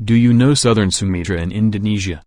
Do you know southern Sumatra in Indonesia?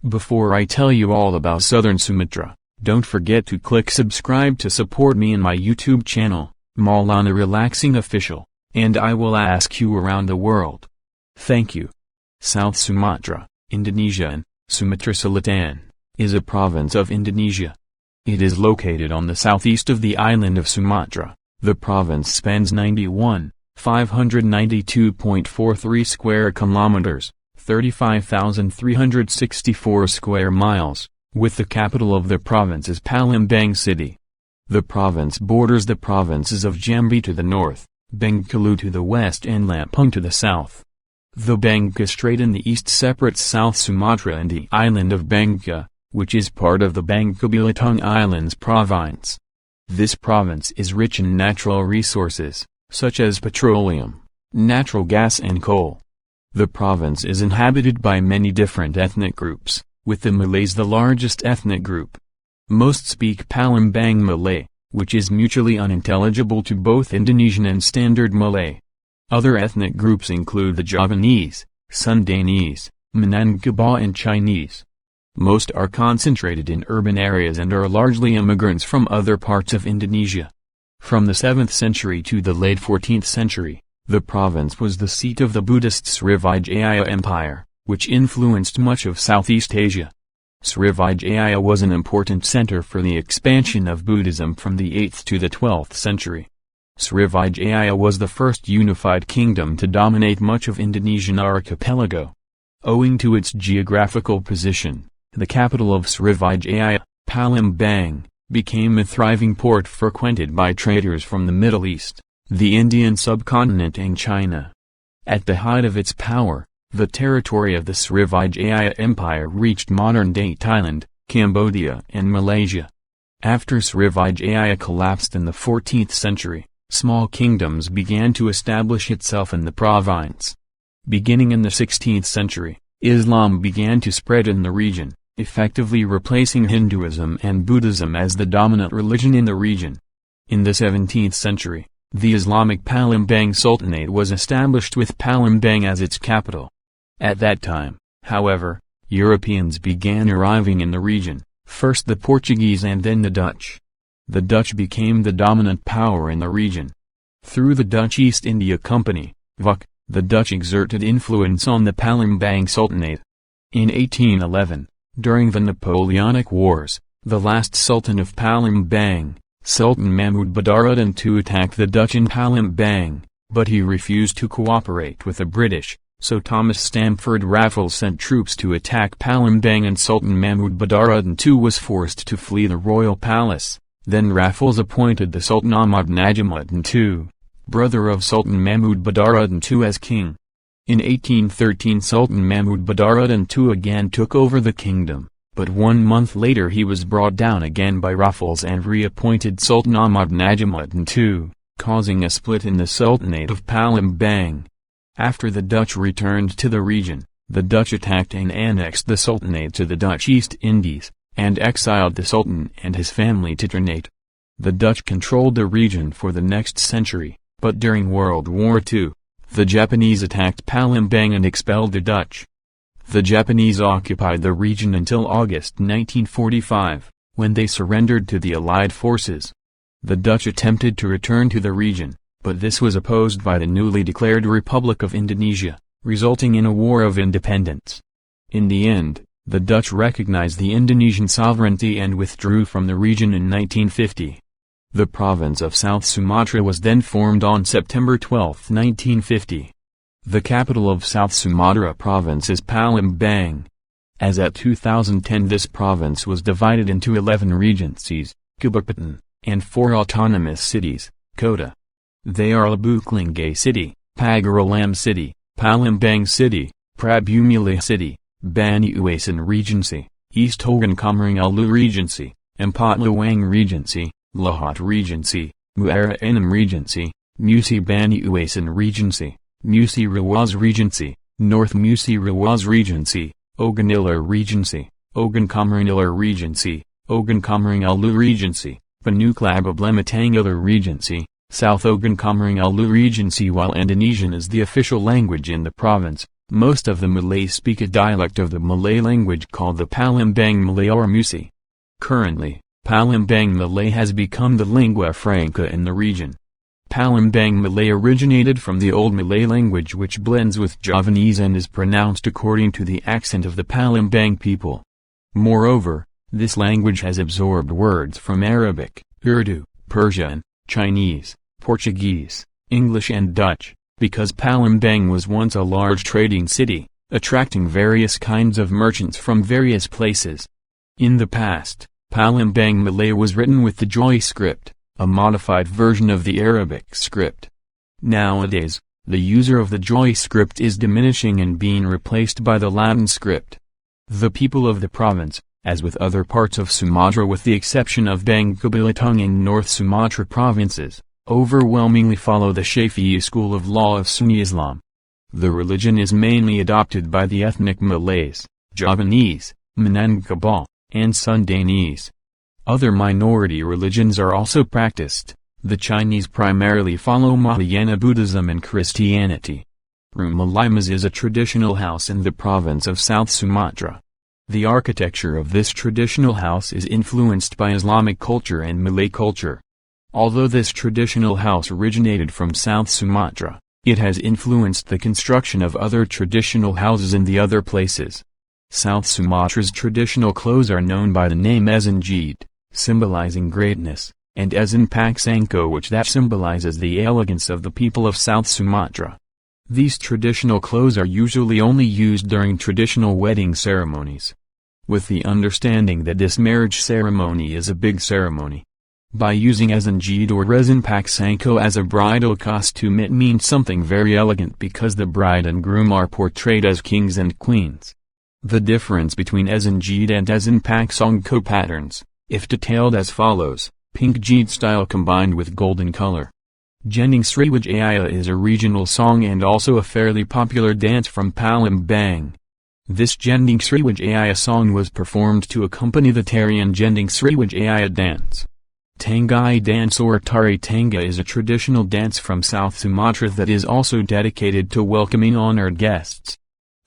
Before I tell you all about southern Sumatra, don't forget to click subscribe to support me in my YouTube channel, Maulana Relaxing Official, and I will ask you around the world. Thank you. South Sumatra, Indonesia and Sumatera Selatan, is a province of Indonesia. It is located on the southeast of the island of Sumatra. The province spans 592.43 square kilometers, 35,364 square miles, with the capital of the province is Palembang city. The province borders the provinces of Jambi to the north, Bengkulu to the west and Lampung to the south. The Bangka Strait in the east separates South Sumatra and the island of Bangka, which is part of the Bangka Belitung Islands province. This province is rich in natural resources, such as petroleum, natural gas and coal. The province is inhabited by many different ethnic groups, with the Malays the largest ethnic group. Most speak Palembang Malay, which is mutually unintelligible to both Indonesian and Standard Malay. Other ethnic groups include the Javanese, Sundanese, Minangkabau and Chinese. Most are concentrated in urban areas and are largely immigrants from other parts of Indonesia. From the 7th century to the late 14th century, the province was the seat of the Buddhist Srivijaya Empire, which influenced much of Southeast Asia. Srivijaya was an important center for the expansion of Buddhism from the 8th to the 12th century. Srivijaya was the first unified kingdom to dominate much of Indonesian archipelago. Owing to its geographical position, the capital of Srivijaya, Palembang, became a thriving port frequented by traders from the Middle East, the Indian subcontinent and China. At the height of its power, the territory of the Srivijaya Empire reached modern-day Thailand, Cambodia and Malaysia. After Srivijaya collapsed in the 14th century, small kingdoms began to establish itself in the province. Beginning in the 16th century, Islam began to spread in the region, effectively replacing Hinduism and Buddhism as the dominant religion in the region. In the 17th century, the Islamic Palembang Sultanate was established with Palembang as its capital. At that time, however, Europeans began arriving in the region, first the Portuguese and then the Dutch. The Dutch became the dominant power in the region. Through the Dutch East India Company, VOC, the Dutch exerted influence on the Palembang Sultanate. In 1811, during the Napoleonic Wars, the last Sultan of Palembang, Sultan Mahmud Badruddin II attacked the Dutch in Palembang, but he refused to cooperate with the British, so Thomas Stamford Raffles sent troops to attack Palembang and Sultan Mahmud Badruddin II was forced to flee the royal palace. Then Raffles appointed the Sultan Ahmad Najamuddin II, brother of Sultan Mahmud Badruddin II as king. In 1813 Sultan Mahmud Badruddin II again took over the kingdom, but 1 month later he was brought down again by Raffles and reappointed Sultan Ahmad Najamuddin II, causing a split in the Sultanate of Palembang. After the Dutch returned to the region, the Dutch attacked and annexed the Sultanate to the Dutch East Indies, and exiled the Sultan and his family to Ternate. The Dutch controlled the region for the next century, but during World War II, the Japanese attacked Palembang and expelled the Dutch. The Japanese occupied the region until August 1945, when they surrendered to the Allied forces. The Dutch attempted to return to the region, but this was opposed by the newly declared Republic of Indonesia, resulting in a war of independence. In the end, the Dutch recognized the Indonesian sovereignty and withdrew from the region in 1950. The province of South Sumatra was then formed on September 12, 1950. The capital of South Sumatra province is Palembang. As at 2010 this province was divided into 11 regencies, kabupaten, and 4 autonomous cities, kota. They are Labuklinggay City, Pagaralam City, Palembang City, Prabumulih City, Banyuasin Regency, East Hogan Komering Ulu Regency, Empat Lawang Regency, Lahat Regency, Muara Enim Regency, Musi Banyuasin Regency, Musi Rawaz Regency, North Musi Rawaz Regency, Oganilar Regency, Ogan Komeringilar Regency, Ogan Komering Ulu Regency, Panuklab Ablemetangular Regency, South Ogan Komering Ulu Regency. While Indonesian is the official language in the province, Most of the Malays speak a dialect of the Malay language called the Palembang Malay or Musi. Currently, Palembang Malay has become the lingua franca in the region. Palembang Malay originated from the Old Malay language which blends with Javanese and is pronounced according to the accent of the Palembang people. Moreover, this language has absorbed words from Arabic, Urdu, Persian, Chinese, Portuguese, English and Dutch, because Palembang was once a large trading city, attracting various kinds of merchants from various places. In the past, Palembang Malay was written with the Joy script, a modified version of the Arabic script. Nowadays, the user of the Joy script is diminishing and being replaced by the Latin script. The people of the province, as with other parts of Sumatra with the exception of Bangka Belitung and North Sumatra provinces, overwhelmingly follow the Shafi'i school of law of Sunni Islam. The religion is mainly adopted by the ethnic Malays, Javanese, Minangkabau, and Sundanese. Other minority religions are also practiced. The Chinese primarily follow Mahayana Buddhism and Christianity. Rumah Limas is a traditional house in the province of South Sumatra. The architecture of this traditional house is influenced by Islamic culture and Malay culture. Although this traditional house originated from South Sumatra, it has influenced the construction of other traditional houses in the other places. South Sumatra's traditional clothes are known by the name Esenjid, symbolizing greatness, and Empek-Empek which that symbolizes the elegance of the people of South Sumatra. These traditional clothes are usually only used during traditional wedding ceremonies, with the understanding that this marriage ceremony is a big ceremony. By using Esenjid or Empek-Empek as a bridal costume, it means something very elegant because the bride and groom are portrayed as kings and queens. The difference between Esenjid and Empek-Empek patterns, if detailed as follows: pink jade style combined with golden color. Jending Sriwijaya is a regional song and also a fairly popular dance from Palembang. This Jending Sriwijaya song was performed to accompany the tarian Jending Sriwijaya dance. Tangai dance or Tari Tanga is a traditional dance from South Sumatra that is also dedicated to welcoming honored guests.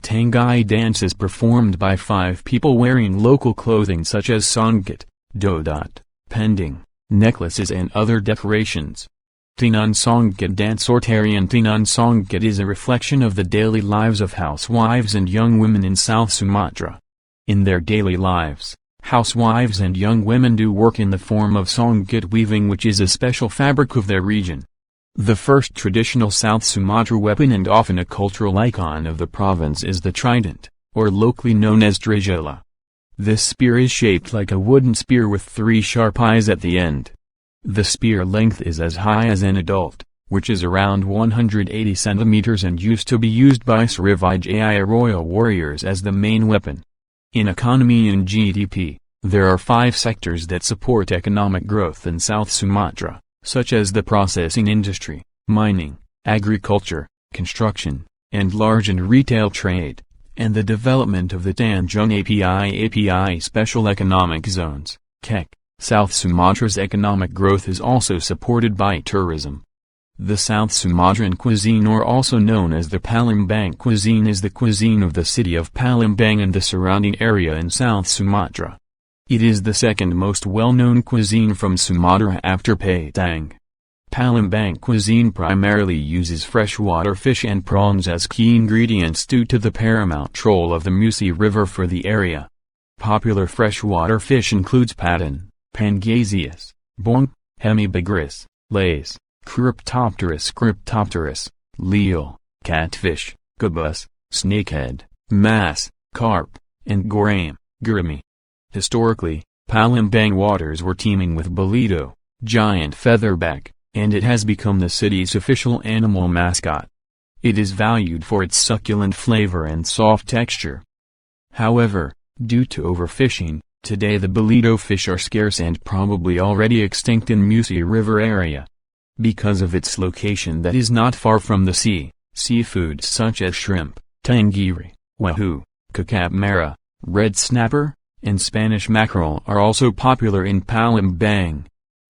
Tangai dance is performed by 5 people wearing local clothing such as songket, dodot, pending, necklaces and other decorations. Tinan Songket dance or Tarian Tinan Songket is a reflection of the daily lives of housewives and young women in South Sumatra. In their daily lives, housewives and young women do work in the form of songket weaving, which is a special fabric of their region. The first traditional South Sumatra weapon and often a cultural icon of the province is the trident, or locally known as trijela. This spear is shaped like a wooden spear with 3 sharp eyes at the end. The spear length is as high as an adult, which is around 180 centimeters and used to be used by Sriwijaya royal warriors as the main weapon. In economy and GDP, there are 5 sectors that support economic growth in South Sumatra, such as the processing industry, mining, agriculture, construction, and large and retail trade, and the development of the Tanjung API Special Economic Zones, KEK. South Sumatra's economic growth is also supported by tourism. The South Sumatran cuisine, or also known as the Palembang cuisine, is the cuisine of the city of Palembang and the surrounding area in South Sumatra. It is the second most well-known cuisine from Sumatra after Padang. Palembang cuisine primarily uses freshwater fish and prawns as key ingredients due to the paramount role of the Musi River for the area. Popular freshwater fish includes patin, Pangasius, Bonk, Hemibagris, Lays, Cryptopterus, Leal, catfish, Gabus, snakehead, Mass, carp, and Gurami. Historically, Palembang waters were teeming with Balido, giant featherback, and it has become the city's official animal mascot. It is valued for its succulent flavor and soft texture. However, due to overfishing, today the Balido fish are scarce and probably already extinct in Musi River area. Because of its location that is not far from the sea, seafoods such as shrimp, tangiri, wahoo, kakap merah, red snapper, and Spanish mackerel are also popular in Palembang.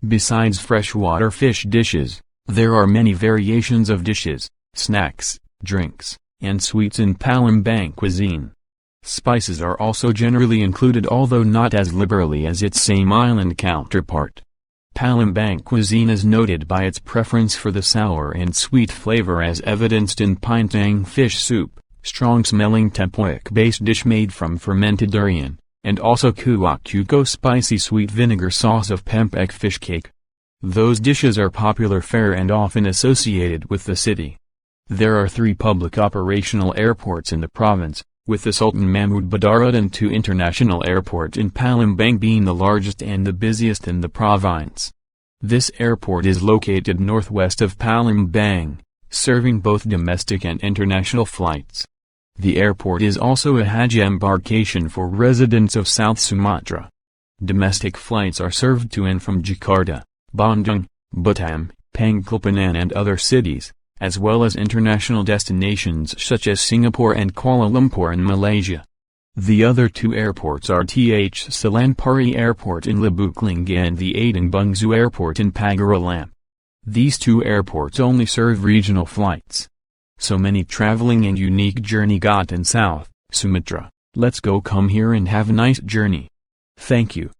Besides freshwater fish dishes, there are many variations of dishes, snacks, drinks, and sweets in Palembang cuisine. Spices are also generally included, although not as liberally as its same island counterpart. Palembang cuisine is noted by its preference for the sour and sweet flavor, as evidenced in pintang fish soup, strong-smelling Empek-Empek-based dish made from fermented durian, and also kuah-kuko spicy sweet vinegar sauce of pempek fish cake. Those dishes are popular fare and often associated with the city. There are 3 public operational airports in the province, with the Sultan Mahmud Badarud and 2 international airports in Palembang being the largest and the busiest in the province. This airport is located northwest of Palembang, serving both domestic and international flights. The airport is also a Hajj embarkation for residents of South Sumatra. Domestic flights are served to and from Jakarta, Bandung, Batam, Pangkalpanan and other cities, as well as international destinations such as Singapore and Kuala Lumpur in Malaysia. The other 2 airports are Th Selampari Airport in Lubuk-Linggau and the Adang Bungsu Airport in Pagaralam. These 2 airports only serve regional flights. So many traveling and unique journey got in South Sumatra. Let's go come here and have a nice journey. Thank you.